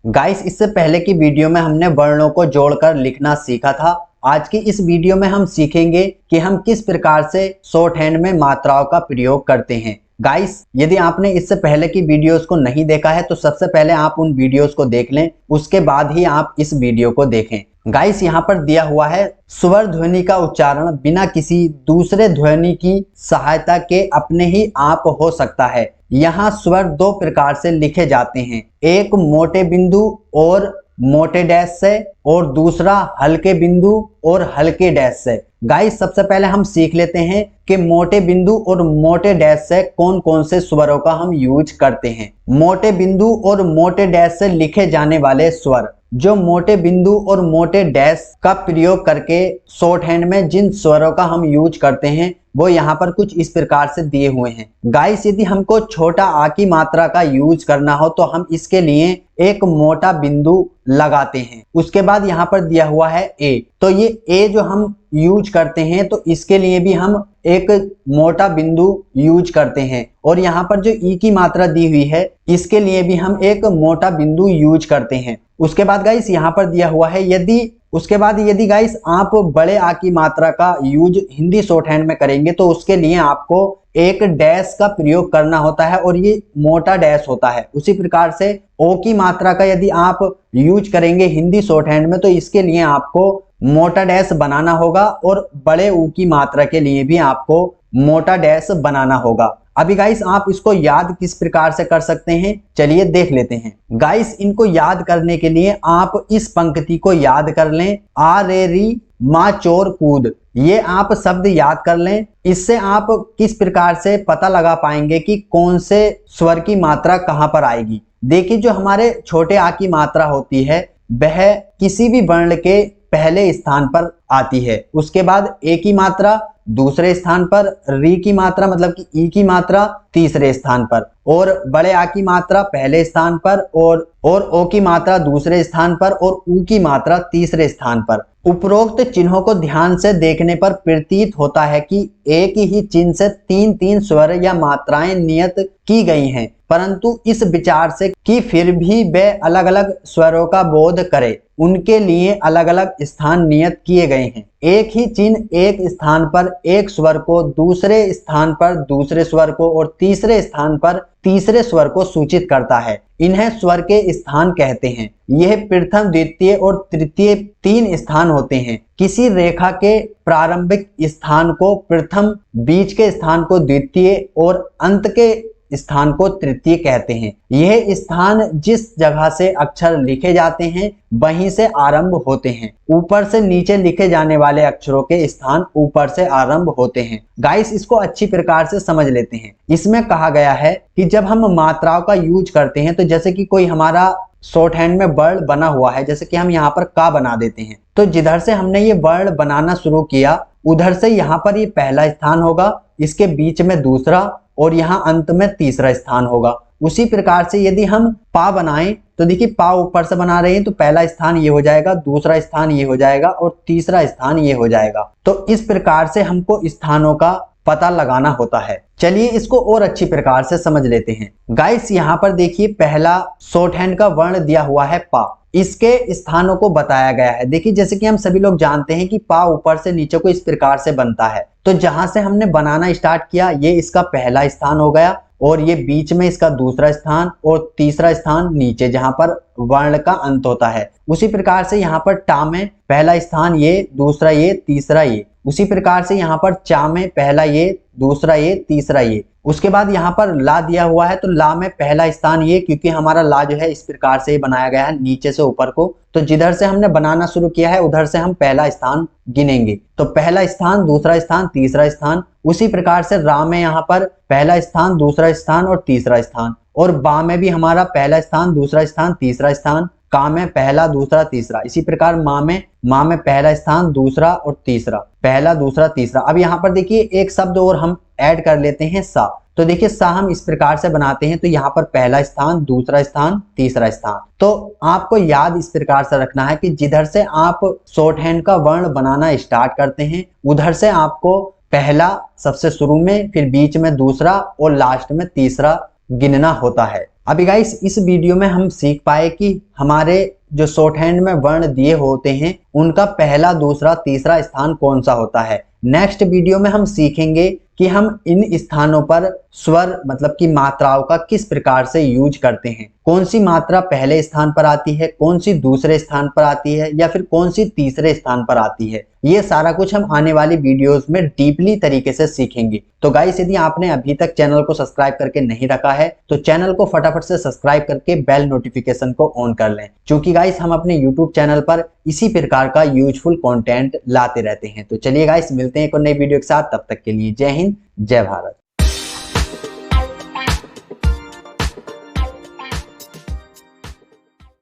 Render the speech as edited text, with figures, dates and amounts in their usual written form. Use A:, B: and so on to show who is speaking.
A: Guys, इससे पहले की वीडियो में हमने वर्णों को जोड़कर लिखना सीखा था। आज की इस वीडियो में हम सीखेंगे कि हम किस प्रकार से शॉर्ट हैंड में मात्राओं का प्रयोग करते हैं। गाइस, यदि आपने इससे पहले की वीडियोस को नहीं देखा है तो सबसे पहले आप उन वीडियोस को देख लें, उसके बाद ही आप इस वीडियो को देखें। गाइस, यहाँ पर दिया हुआ है स्वर ध्वनि का उच्चारण बिना किसी दूसरे ध्वनि की सहायता के अपने ही आप हो सकता है। यहाँ स्वर दो प्रकार से लिखे जाते हैं, एक मोटे बिंदु और मोटे डैश से और दूसरा हल्के बिंदु और हल्के डैश से। गाइस, सबसे पहले हम सीख लेते हैं कि मोटे बिंदु और मोटे डैश से कौन कौन से स्वरों का हम यूज करते हैं। मोटे बिंदु और मोटे डैश से लिखे जाने वाले स्वर, जो मोटे बिंदु और मोटे डैश का प्रयोग करके शॉर्ट हैंड में जिन स्वरों का हम यूज करते हैं वो यहाँ पर कुछ इस प्रकार से दिए हुए हैं। गाइस, यदि हमको छोटा आ की मात्रा का यूज करना हो तो हम इसके लिए एक मोटा बिंदु लगाते हैं। उसके बाद यहाँ पर दिया हुआ है ए, तो ये ए जो हम यूज करते हैं तो इसके लिए भी हम एक मोटा बिंदु यूज करते हैं। और यहाँ पर जो ई की मात्रा दी हुई है इसके लिए भी हम एक मोटा बिंदु यूज करते हैं। उसके बाद गाइस यहाँ पर दिया हुआ है यदि गाइस आप बड़े आ की मात्रा का यूज हिंदी शॉर्ट हैंड में करेंगे तो उसके लिए आपको एक डैश का प्रयोग करना होता है और ये मोटा डैश होता है। उसी प्रकार से ओ की मात्रा का यदि आप यूज करेंगे हिंदी शॉर्ट हैंड में तो इसके लिए आपको मोटा डैश बनाना होगा और बड़े ऊ की मात्रा के लिए भी आपको मोटा डैश बनाना होगा। अभी गाइस, आप इसको याद किस प्रकार से कर सकते हैं, चलिए देख लेते हैं। गाइस, इनको याद करने के लिए आप इस पंक्ति को याद कर लें, आ रे री माँ चोर कूद। ये आप शब्द याद कर लें। इससे आप किस प्रकार से पता लगा पाएंगे कि कौन से स्वर की मात्रा कहाँ पर आएगी। देखिए, जो हमारे छोटे आ की मात्रा होती है वह किसी भी वर्ण के पहले स्थान पर आती है। उसके बाद ए की मात्रा दूसरे स्थान पर, री की मात्रा मतलब कि ई की मात्रा तीसरे स्थान पर, और बड़े आ की मात्रा पहले स्थान पर और ओ की मात्रा दूसरे स्थान पर और ऊ की मात्रा तीसरे स्थान पर। उपरोक्त चिन्हों को ध्यान से देखने पर प्रतीत होता है कि एक ही चिन्ह से तीन तीन स्वर या मात्राएं नियत की गई हैं, परंतु इस विचार से कि फिर भी वे अलग अलग स्वरों का बोध करे, उनके लिए अलग अलग स्थान नियत किए गए हैं। एक ही चिन्ह एक स्थान पर एक स्वर को, दूसरे स्थान पर दूसरे स्वर को और तीसरे स्थान पर तीसरे स्वर को सूचित करता है। इन्हें स्वर के स्थान कहते हैं। यह प्रथम, द्वितीय और तृतीय तीन स्थान होते हैं। किसी रेखा के प्रारंभिक स्थान को प्रथम, बीच के स्थान को द्वितीय और अंत के स्थान को तृतीय कहते हैं। यह स्थान जिस जगह से अक्षर लिखे जाते हैं वहीं से आरंभ होते हैं। ऊपर से नीचे लिखे जाने वाले अक्षरों के स्थान ऊपर से आरंभ होते हैं। गाइस, इसको अच्छी प्रकार से समझ लेते हैं। इसमें कहा गया है कि जब हम मात्राओं का यूज करते हैं तो जैसे कि कोई हमारा शॉर्ट हैंड में वर्ण बना हुआ है, जैसे कि हम यहाँ पर का बना देते हैं, तो जिधर से हमने ये वर्ण बनाना शुरू किया उधर से यहाँ पर ये पहला स्थान होगा, इसके बीच में दूसरा और यहाँ अंत में तीसरा स्थान होगा। उसी प्रकार से यदि हम पा बनाएं तो देखिए, पा ऊपर से बना रहे हैं तो पहला स्थान ये हो जाएगा, दूसरा स्थान ये हो जाएगा और तीसरा स्थान ये हो जाएगा। तो इस प्रकार से हमको स्थानों का पता लगाना होता है। चलिए इसको और अच्छी प्रकार से समझ लेते हैं। गाइस, यहाँ पर देखिए पहला शॉर्ट हैंड का वर्ण दिया हुआ है पा, इसके स्थानों को बताया गया है। देखिए, जैसे कि हम सभी लोग जानते हैं कि पा ऊपर से नीचे को इस प्रकार से बनता है, तो जहां से हमने बनाना स्टार्ट किया ये इसका पहला स्थान हो गया और ये बीच में इसका दूसरा स्थान और तीसरा स्थान नीचे जहां पर वर्ण का अंत होता है। उसी प्रकार से यहाँ पर टा में पहला स्थान ये, दूसरा ये, तीसरा ये। उसी प्रकार से यहाँ पर चा में पहला ये, दूसरा ये, तीसरा ये। उसके बाद यहाँ पर ला दिया हुआ है तो ला में पहला स्थान ये, क्योंकि हमारा ला जो है इस प्रकार से बनाया गया है नीचे से ऊपर को, तो जिधर से हमने बनाना शुरू किया है उधर से हम पहला स्थान गिनेंगे। तो पहला स्थान, दूसरा स्थान, तीसरा स्थान। उसी प्रकार से रा में यहाँ पर पहला स्थान, दूसरा स्थान और तीसरा स्थान। और बा में भी हमारा पहला स्थान, दूसरा स्थान, तीसरा स्थान। का में पहला, दूसरा, तीसरा। इसी प्रकार माँ में पहला स्थान, दूसरा और तीसरा, पहला, दूसरा, तीसरा। अब यहाँ पर देखिए एक शब्द और हम ऐड कर लेते हैं, सा। तो देखिए सा हम इस प्रकार से बनाते हैं, तो यहाँ पर पहला स्थान, दूसरा स्थान, तीसरा स्थान। तो आपको याद इस प्रकार से रखना है कि जिधर से आप शॉर्ट हैंड का वर्ण बनाना स्टार्ट करते हैं उधर से आपको पहला सबसे शुरू में, फिर बीच में दूसरा और लास्ट में तीसरा गिनना होता है। अभी गाइस इस वीडियो में हम सीख पाए कि हमारे जो शॉर्ट हैंड में वर्ण दिए होते हैं उनका पहला, दूसरा, तीसरा स्थान कौन सा होता है। नेक्स्ट वीडियो में हम सीखेंगे कि हम इन स्थानों पर स्वर मतलब कि मात्राओं का किस प्रकार से यूज करते हैं, कौन सी मात्रा पहले स्थान पर आती है, कौन सी दूसरे स्थान पर आती है या फिर कौन सी तीसरे स्थान पर आती है। ये सारा कुछ हम आने वाली वीडियोस में डीपली तरीके से सीखेंगे। तो गाइस, यदि आपने अभी तक चैनल को सब्सक्राइब करके नहीं रखा है तो चैनल को फटाफट से सब्सक्राइब करके बेल नोटिफिकेशन को ऑन कर लें, क्योंकि गाइस हम अपने यूट्यूब चैनल पर इसी प्रकार का यूजफुल कंटेंट लाते रहते हैं। तो चलिए गाइस, मिलते हैं एक और नई वीडियो के साथ, तब तक के लिए जय हिंद, जय भारत।